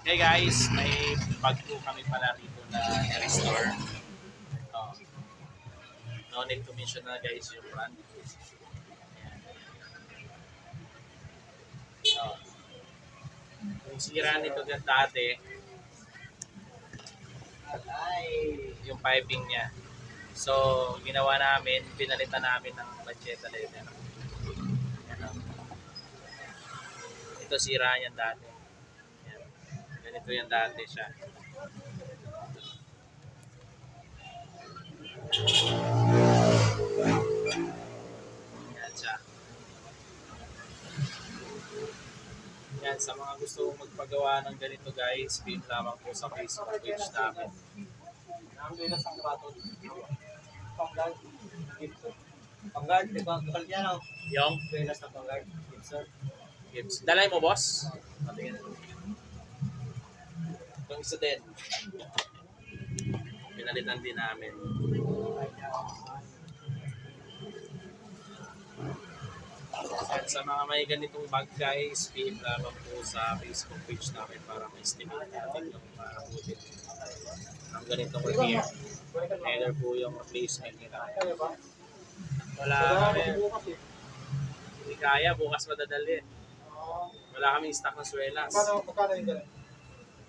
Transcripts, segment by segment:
Hey guys, may bag po kami pala rito na restore. Oh, no need to mention na guys yung brand. Oh, yung sira nito dyan dati, yung piping niya. So, ginawa namin, pinalitan namin ng Manchetta leather. Yan, oh. Ito sira niyan dati. Yan. Ganito yan dati siya. Yan siya. Yan, sa mga gusto magpagawa ng ganito guys, PM lamang po sa Facebook page namin. Pangguard, di ba? Kapal niya, no? Yung Velas na pangguard. Gibson. Gibbs. Dalay mo boss? Patingin. Itong isa din. Pinalitan din namin. At sa mga may ganitong bag guys, PM lamang po sa Facebook page namin para ma-estimate natin yung maabutin ng ganitong repair. Either po yung replacement nila. Wala kami. Hindi kaya, bukas madadali. Wala kami stock ng swelas. Magkano yung ganun?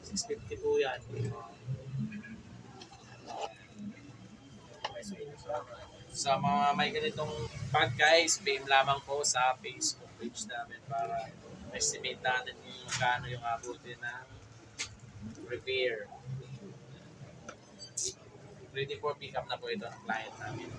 650 po yan. Sa mga may ganitong bag guys, PM lamang po sa Facebook page namin para estimate natin kung magkano yung abutin ng repair. Ready for pick up na po ito ng client namin.